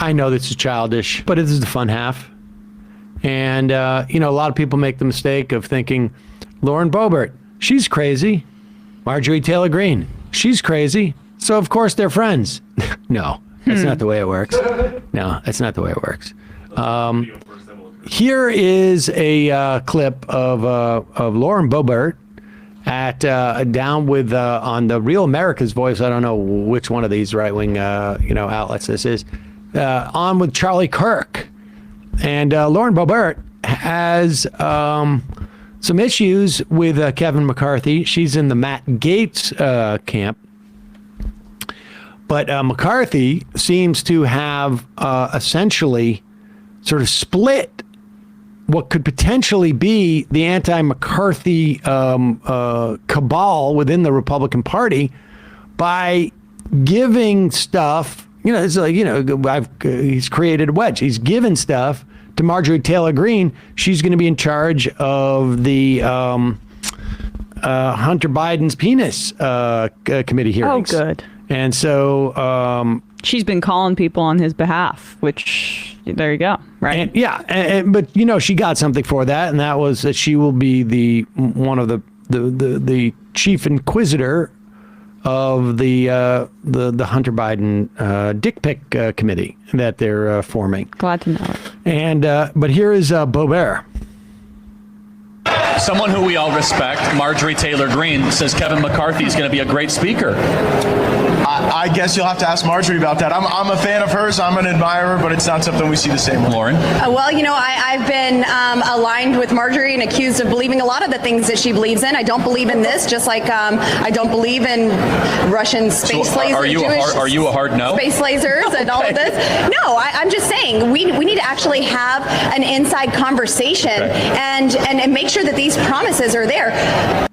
I know this is childish, but this is the fun half. And, a lot of people make the mistake of thinking, Lauren Boebert, she's crazy. Marjorie Taylor Greene, she's crazy. So, of course, they're friends. No, that's not the way it works. No, that's not the way it works. Here is a clip of Lauren Boebert at down with on the Real America's Voice. I don't know which one of these right-wing outlets this is. On with Charlie Kirk. And Lauren Boebert has some issues with Kevin McCarthy. She's in the Matt Gaetz camp. But McCarthy seems to have essentially sort of split what could potentially be the anti-McCarthy cabal within the Republican Party by giving stuff. It's like, he's created a wedge. He's given stuff to Marjorie Taylor Greene. She's going to be in charge of the Hunter Biden's penis committee hearings. Oh, good. And so she's been calling people on his behalf, which there you go. Right. And, but, she got something for that. And that was that she will be one of the chief inquisitor of the Hunter Biden dick pic committee that they're forming. Glad to know it. And but here is Boebert. Someone who we all respect, Marjorie Taylor Greene, says Kevin McCarthy is going to be a great speaker. I guess you'll have to ask Marjorie about that. I'm a fan of hers. I'm an admirer, but it's not something we see the same way. Lauren? I've been aligned with Marjorie and accused of believing a lot of the things that she believes in. I don't believe in this, just like I don't believe in Russian space lasers. Are you a hard no? Space lasers and all of this? No, I'm just saying we need to actually have an inside conversation and make sure that these promises are there.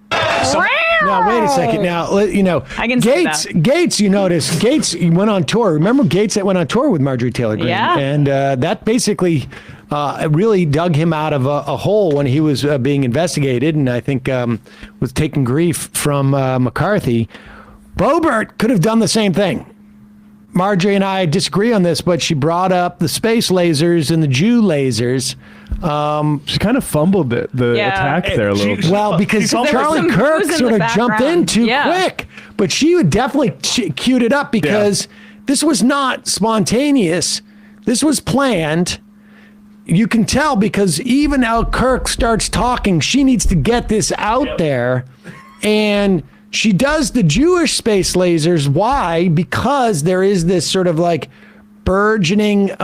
Now, wait a second. Now, Gaetz, you notice, Gaetz went on tour. Remember Gaetz that went on tour with Marjorie Taylor Greene? Yeah. And that basically really dug him out of a hole when he was being investigated, and I think was taking grief from McCarthy. Boebert could have done the same thing. Marjorie and I disagree on this, but she brought up the space lasers and the Jew lasers. She kind of fumbled the attack there a little bit. Well, because Charlie Kirk sort of jumped in too quick. But she would definitely queued it up because this was not spontaneous. This was planned. You can tell because even now Kirk starts talking, she needs to get this out there. And she does the Jewish space lasers. Why? Because there is this sort of like burgeoning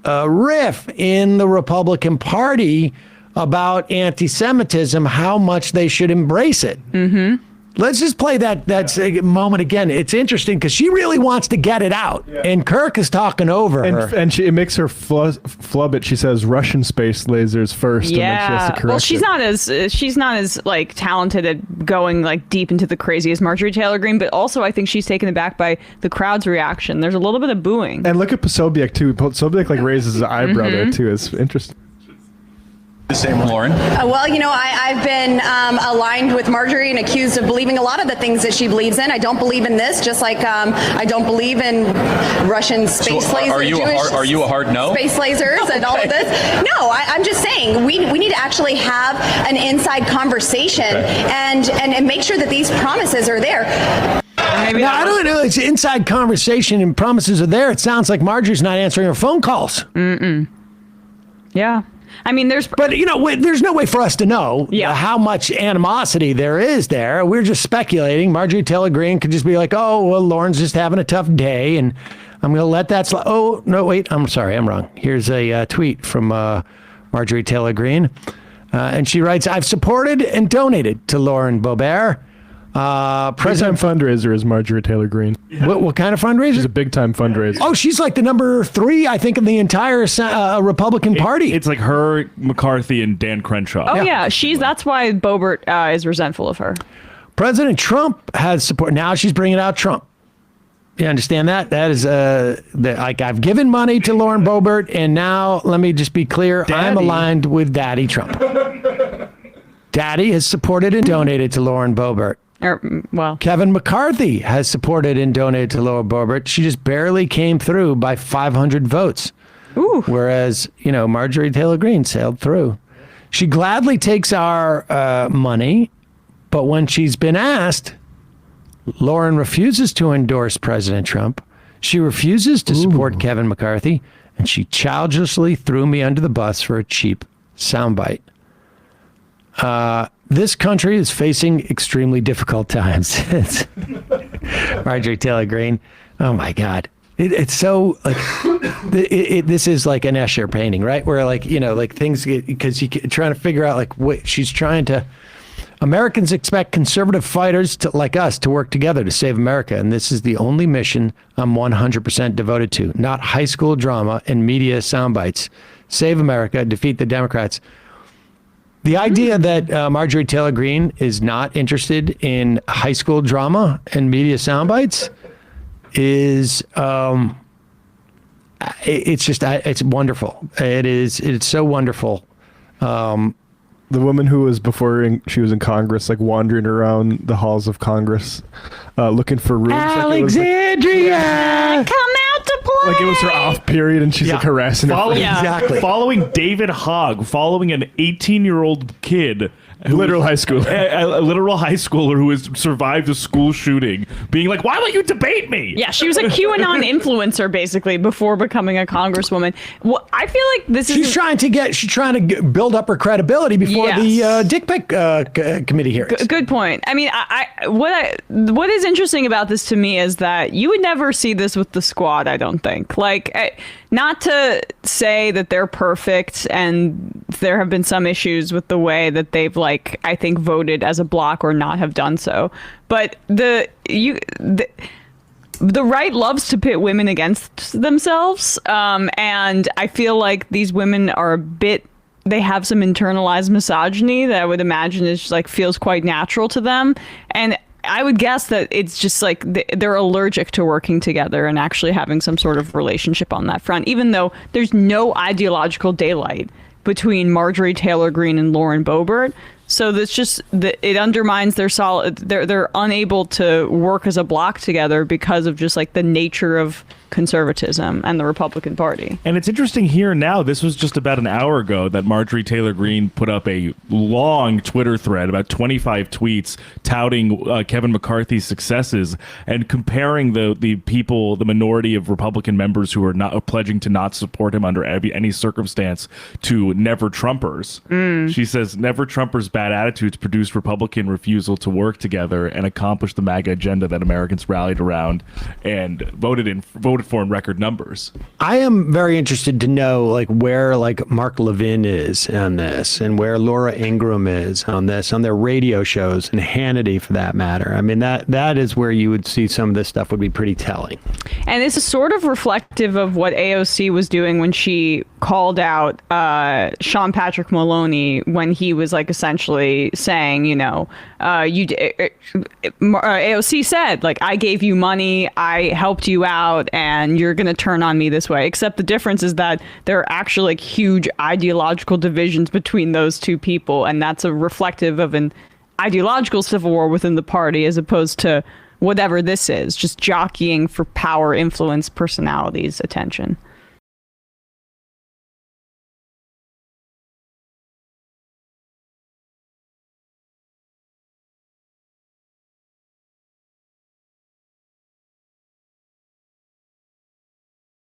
riff in the Republican Party about anti-Semitism, how much they should embrace it. Mm-hmm. Let's just play that moment again. It's interesting because she really wants to get it out, and Kirk is talking over her. And it makes her flub it. She says Russian space lasers first, and then she has to correct well, she's not as like talented at going like deep into the crazy as Marjorie Taylor Greene, but also I think she's taken aback by the crowd's reaction. There's a little bit of booing. And look at Posobiec too. Posobiec like raises his eyebrow there too. It's interesting. The same way. Lauren? I've been aligned with Marjorie and accused of believing a lot of the things that she believes in. I don't believe in this, just like I don't believe in Russian space lasers. Are you a hard no? Space lasers and all of this? No, I'm just saying we need to actually have an inside conversation and make sure that these promises are there. Now, I don't know. It's inside conversation and promises are there. It sounds like Marjorie's not answering her phone calls. Yeah. I mean, there's no way for us to know how much animosity there is there. We're just speculating. Marjorie Taylor Greene could just be like, oh, well, Lauren's just having a tough day, and I'm going to let that slide. Oh, no, wait, I'm sorry, I'm wrong. Here's a tweet from Marjorie Taylor Greene, and she writes, I've supported and donated to Lauren Boebert. Big-time fundraiser is Marjorie Taylor Greene. What kind of fundraiser? She's a big-time fundraiser. Oh, she's like the number 3, I think, in the entire Republican Party. It's like her, McCarthy, and Dan Crenshaw. Oh, yeah. That's why Boebert is resentful of her. President Trump has support. Now she's bringing out Trump. You understand that? That is, like, I've given money to Lauren Boebert, and now, let me just be clear, I'm aligned with Daddy Trump. Daddy has supported and donated to Lauren Boebert. Kevin McCarthy has supported and donated to Laura Boebert. She just barely came through by 500 votes. Ooh. Whereas, Marjorie Taylor Greene sailed through. She gladly takes our money, but when she's been asked, Lauren refuses to endorse President Trump. She refuses to support Kevin McCarthy, and she childishly threw me under the bus for a cheap soundbite. This country is facing extremely difficult times. Marjorie Taylor Greene. Oh my God. It's so like, this is like an Escher painting, right? Where things get, because you're trying to figure out what she's trying to, Americans expect conservative fighters like us to work together to save America. And this is the only mission I'm 100% devoted to, not high school drama and media soundbites. Save America, defeat the Democrats. The idea that Marjorie Taylor Greene is not interested in high school drama and media soundbites is, it's wonderful. It's so wonderful. The woman who was she was in Congress, wandering around the halls of Congress, looking for rooms. Alexandria! Come out to play! Like it was her off period and she's harassing her. Exactly. Following David Hogg, following an 18-year-old kid. Literal high schooler. A literal high schooler who has survived a school shooting, being like, why won't you debate me? Yeah, she was a QAnon influencer, basically, before becoming a congresswoman. Well, I feel like she's trying to build up her credibility before the dick pic committee hearings. Good point. I mean, what is interesting about this to me is that you would never see this with the squad, I don't think. Not to say that they're perfect, and there have been some issues with the way that they've, I think, voted as a bloc or not have done so. But the right loves to pit women against themselves, and I feel like these women are they have some internalized misogyny that I would imagine is feels quite natural to them, and I would guess that it's just they're allergic to working together and actually having some sort of relationship on that front, even though there's no ideological daylight between Marjorie Taylor Greene and Lauren Boebert. So that's just it undermines their they're unable to work as a bloc together because of just the nature of conservatism and the Republican Party. And it's interesting here now, this was just about an hour ago that Marjorie Taylor Greene put up a long Twitter thread, about 25 tweets, touting Kevin McCarthy's successes and comparing the minority of Republican members who are not pledging to not support him under any circumstance to never Trumpers. She says, never Trumpers' bad attitudes produced Republican refusal to work together and accomplish the MAGA agenda that Americans rallied around and voted for in record numbers. I am very interested to know where Mark Levin is on this and where Laura Ingraham is on this, on their radio shows, and Hannity for that matter. I mean, that is where you would see some of this stuff would be pretty telling. And this is sort of reflective of what AOC was doing when she called out Sean Patrick Maloney when he was essentially saying, AOC said, I gave you money, I helped you out, and you're going to turn on me this way. Except the difference is that there are actually huge ideological divisions between those two people, and that's a reflective of an ideological civil war within the party as opposed to whatever this is, just jockeying for power, influence, personalities, attention.